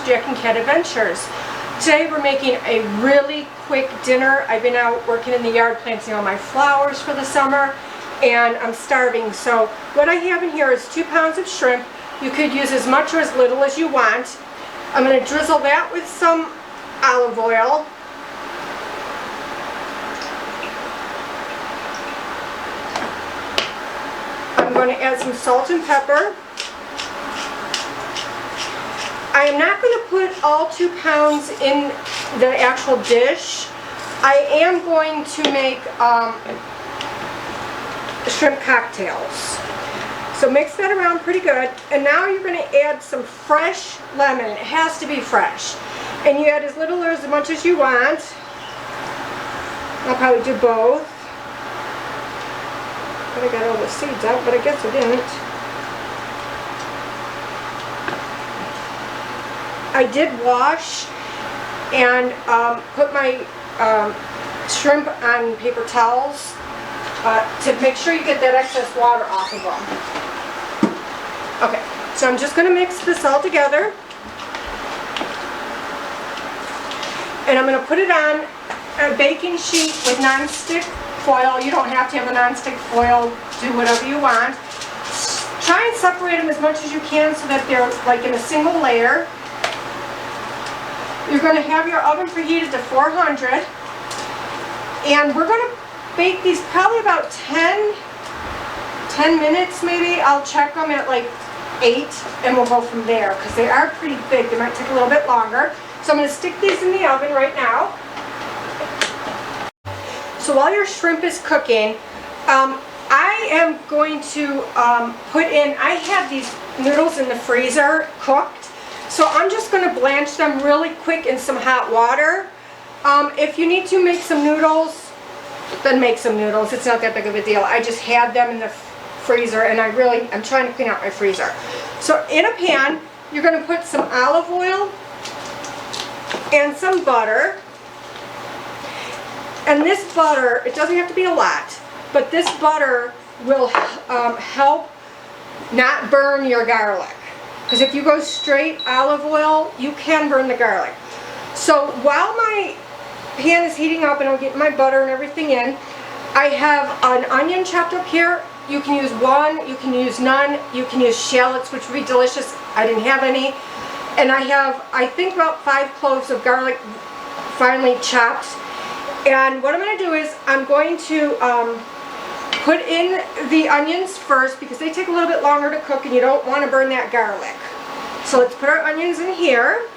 Jack and Cat Adventures. Today we're making a really quick dinner. I've been out working in the yard planting all my flowers for the summer and I'm starving. So what I have in here is 2 pounds of shrimp. You could use as much or as little as you want. I'm going to drizzle that with some olive oil. I'm going to add some salt and pepper. I am not going to put all 2 pounds in the actual dish. I am going to make shrimp cocktails. So mix that around pretty good. And now you're going to add some fresh lemon. It has to be fresh. And you add as little or as much as you want. I'll probably do both. But I got all the seeds out, but I guess I didn't. I did wash and put my shrimp on paper towels to make sure you get that excess water off of them. Okay, so I'm just going to mix this all together. And I'm going to put it on a baking sheet with non-stick foil. You don't have to have a non-stick foil. Do whatever you want. Try and separate them as much as you can so that they're like in a single layer. You're going to have your oven preheated to 400. And we're going to bake these probably about 10 minutes maybe. I'll check them at like 8 and we'll go from there because they are pretty big. They might take a little bit longer. So I'm going to stick these in the oven right now. So while your shrimp is cooking, I am going to put in, I have these noodles in the freezer cooked. So I'm just going to blanch them really quick in some hot water. If you need to make some noodles, then make some noodles. It's not that big of a deal. I just had them in the freezer and I'm trying to clean out my freezer. So in a pan, you're going to put some olive oil and some butter. And this butter, it doesn't have to be a lot, but this butter will help not burn your garlic. Because if you go straight olive oil, you can burn the garlic. So while my pan is heating up and I'm getting my butter and everything in, I have an onion chopped up here. You can use one, you can use none, you can use shallots, which would be delicious. I didn't have any. And I have, I think, about 5 cloves of garlic finely chopped. And what I'm going to do is I'm going to put in the onions first because they take a little bit longer to cook and you don't want to burn that garlic. So let's put our onions in here.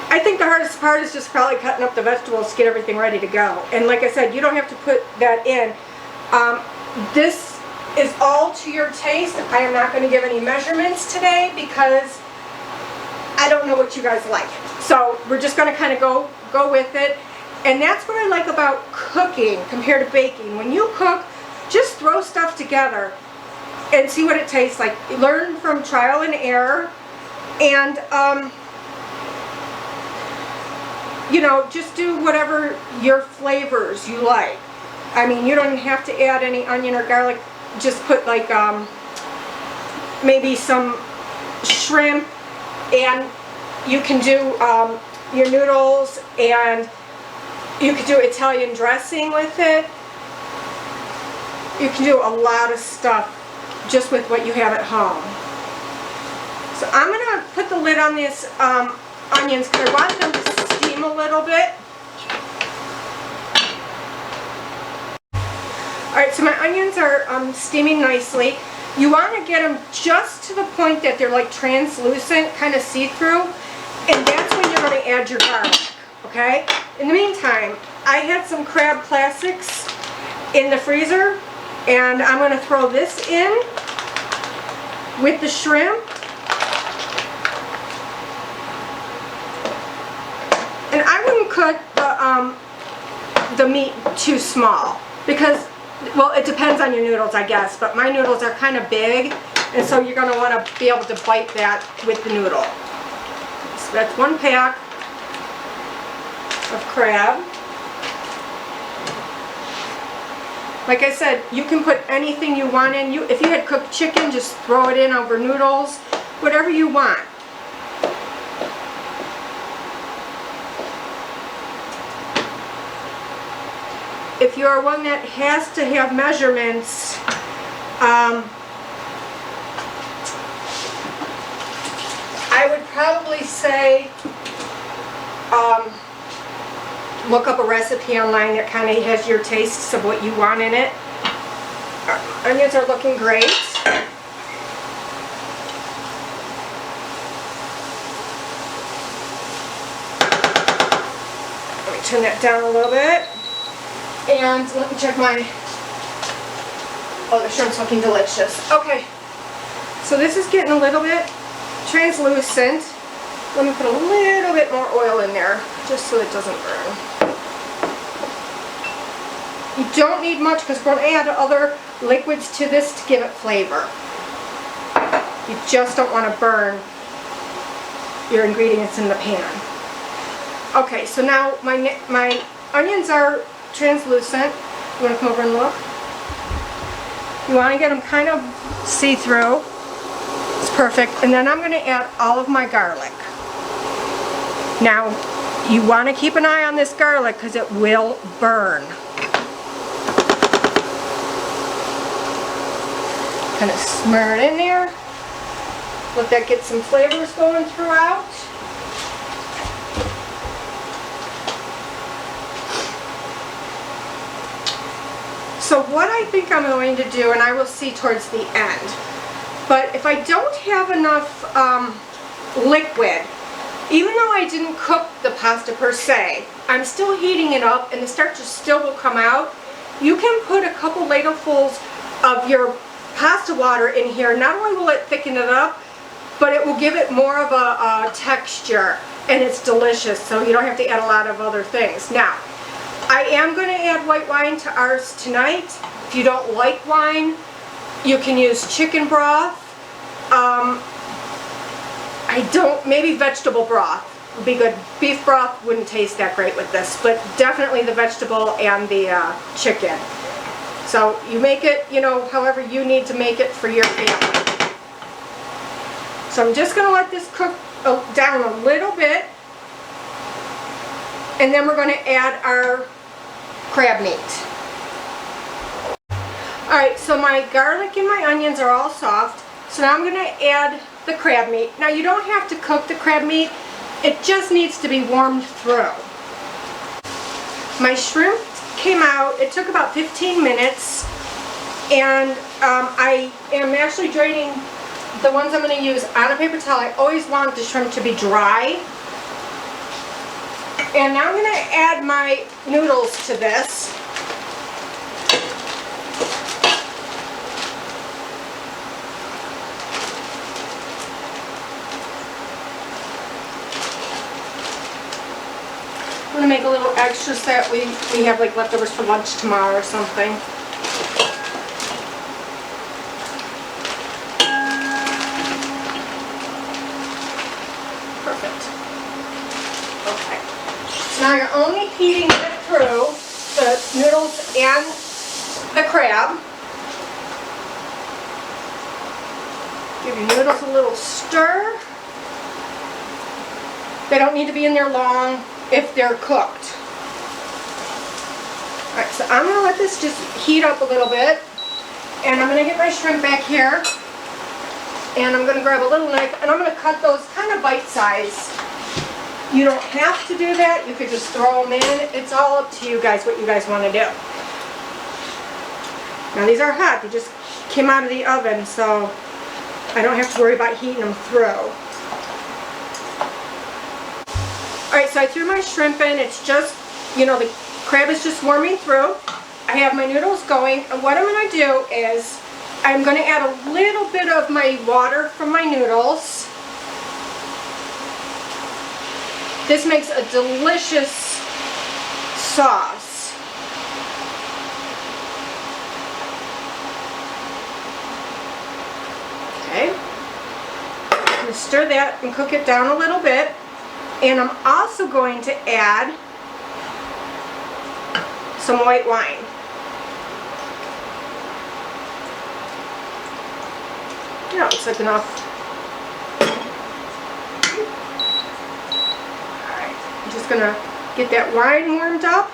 I think the hardest part is just probably cutting up the vegetables to get everything ready to go. And like I said, you don't have to put that in. This is all to your taste. I am not going to give any measurements today because I don't know what you guys like. So we're just going to kind of go with it. And that's what I like about cooking compared to baking. When you cook, just throw stuff together and see what it tastes like. Learn from trial and error. And, you know, just do whatever your flavors you like. I mean, you don't have to add any onion or garlic. Just put like maybe some shrimp, and you can do your noodles, and you could do Italian dressing with it. You can do a lot of stuff just with what you have at home. So I'm going to put the lid on these onions because I want them to steam a little bit. Alright, so my onions are steaming nicely. You want to get them just to the point that they're like translucent, kind of see-through, and that's when you're going to add your garlic, okay? In the meantime, I had some crab classics in the freezer, and I'm going to throw this in with the shrimp. And I wouldn't cut the meat too small because, well, it depends on your noodles, I guess, but my noodles are kind of big, and so you're going to want to be able to bite that with the noodle. So that's 1 pack of crab. Like I said, you can put anything you want in. If you had cooked chicken, just throw it in over noodles, whatever you want. If you're one that has to have measurements, I would probably say look up a recipe online that kind of has your tastes of what you want in it. Onions are looking great. Let me turn that down a little bit. And let me check my, oh, the shrimp's looking delicious. Okay, so this is getting a little bit translucent. Let me put a little bit more oil in there, just so it doesn't burn. You don't need much because we're going to add other liquids to this to give it flavor. You just don't want to burn your ingredients in the pan. Okay, so now my onions are translucent. You want to come over and look? You want to get them kind of see-through. It's perfect. And then I'm going to add all of my garlic. Now, you want to keep an eye on this garlic because it will burn. Kind of smear it in there. Let that get some flavors going throughout. So what I think I'm going to do, and I will see towards the end, but if I don't have enough liquid, even though I didn't cook the pasta per se, I'm still heating it up and the starch still will come out. You can put a couple ladlefuls of your pasta water in here. Not only will it thicken it up, but it will give it more of a texture, and it's delicious, so you don't have to add a lot of other things. Now, I am going to add white wine to ours tonight. If you don't like wine, you can use chicken broth. Maybe vegetable broth would be good. Beef broth wouldn't taste that great with this, but definitely the vegetable and the chicken. So you make it, you know, however you need to make it for your family. So I'm just going to let this cook down a little bit, and then we're going to add our crab meat. Alright, so my garlic and my onions are all soft, so now I'm going to add the crab meat. Now you don't have to cook the crab meat, it just needs to be warmed through. My shrimp came out, it took about 15 minutes, and I am actually draining the ones I'm going to use on a paper towel. I always want the shrimp to be dry. And now I'm going to add my noodles to this. I'm going to make a little extra so that we have like leftovers for lunch tomorrow or something. Perfect. Okay. So now you're only heating it through the noodles and the crab. Give your noodles a little stir. They don't need to be in there long if they're cooked. Alright, so I'm going to let this just heat up a little bit, and I'm going to get my shrimp back here, and I'm going to grab a little knife, and I'm going to cut those kind of bite-size. You don't have to do that, you could just throw them in. It's all up to you guys what you guys want to do. Now these are hot, they just came out of the oven, so I don't have to worry about heating them through. Alright, so I threw my shrimp in. It's just, you know, the crab is just warming through. I have my noodles going, and what I'm going to do is I'm going to add a little bit of my water from my noodles. This makes a delicious sauce. Okay. I'm going to stir that and cook it down a little bit. And I'm also going to add some white wine. Yeah, looks like enough. Alright, I'm just gonna get that wine warmed up.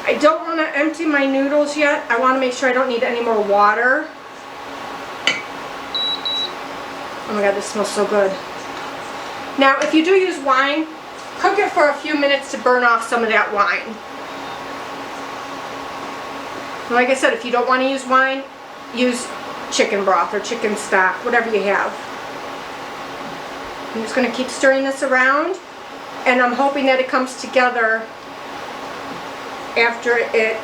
I don't want to empty my noodles yet. I want to make sure I don't need any more water. Oh my god, this smells so good. Now, if you do use wine, cook it for a few minutes to burn off some of that wine. And like I said, if you don't want to use wine, use chicken broth or chicken stock, whatever you have. I'm just going to keep stirring this around, and I'm hoping that it comes together after it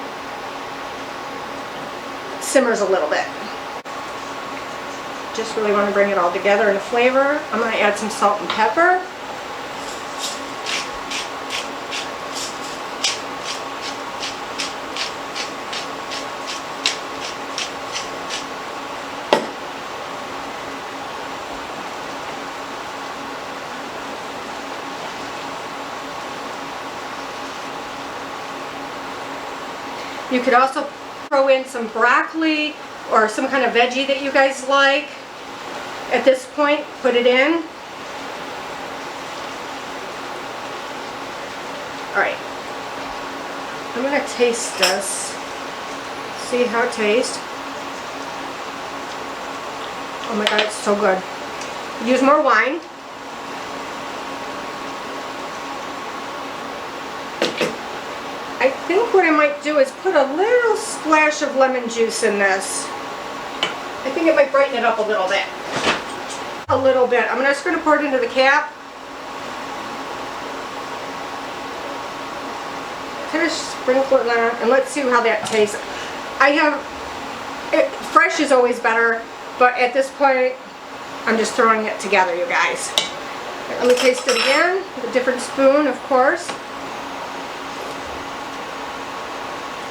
simmers a little bit. Just really want to bring it all together in a flavor. I'm going to add some salt and pepper. You could also throw in some broccoli or some kind of veggie that you guys like. At this point, put it in. Alright. I'm going to taste this. See how it tastes. Oh my god, it's so good. Use more wine. I think what I might do is put a little splash of lemon juice in this. I think it might brighten it up a little bit. A little bit. I'm just going to pour it into the cap. Kind of sprinkle it on, and let's see how that tastes. Fresh is always better, but at this point, I'm just throwing it together, you guys. Okay, let me taste it again with a different spoon, of course.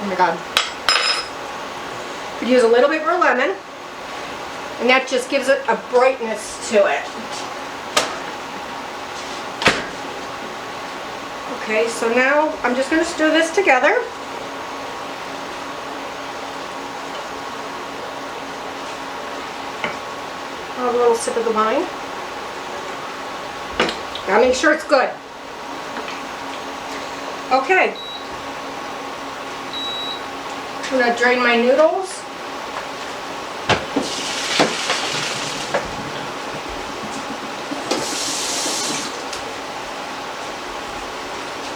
Oh my god. Could use a little bit more lemon, and that just gives it a brightness to it. Okay, so now I'm just going to stir this together. I'll have a little sip of the wine. Gotta make sure it's good. Okay. I'm going to drain my noodles.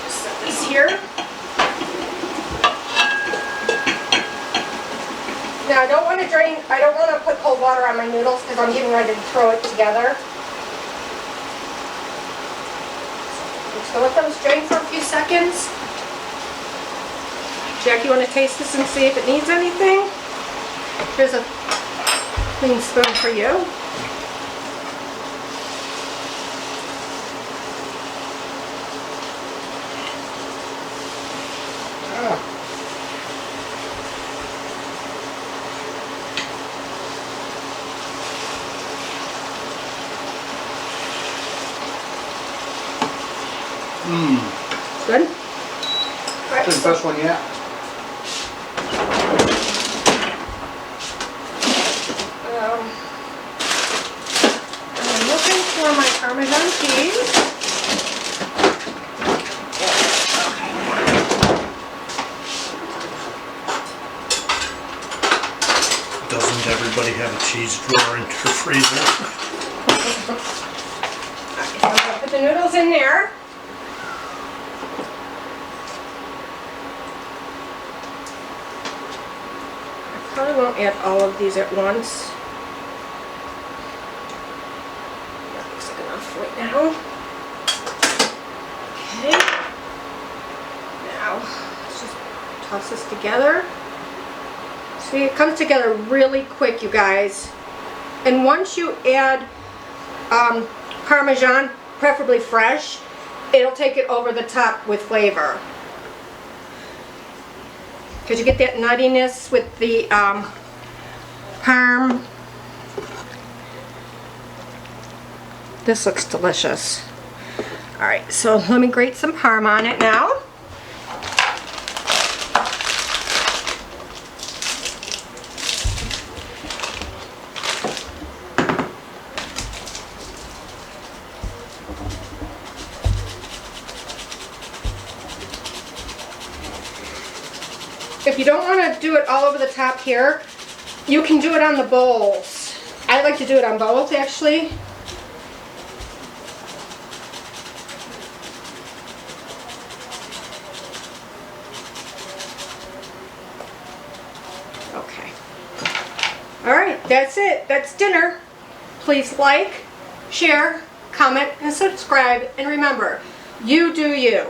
Just set this here. Now I don't want to put cold water on my noodles because I'm getting ready to throw it together. Just going to let those drain for a few seconds. Jack, you want to taste this and see if it needs anything? Here's a clean spoon for you. Good? All right, This is the best one yet. I'm looking for my Parmesan cheese. Doesn't everybody have a cheese drawer in their freezer? Okay, so I'm going to put the noodles in there. Probably won't add all of these at once. That looks like enough right now. Okay. Now, let's just toss this together. See, it comes together really quick, you guys. And once you add Parmesan, preferably fresh, it'll take it over the top with flavor. Because you get that nuttiness with the parm. This looks delicious. Alright, so let me grate some parm on it now. if you don't want to do it all over the top here, you can do it on the bowls. I like to do it on both, actually. Okay. All right, that's it. That's dinner. Please like, share, comment, and subscribe. And remember, you do you.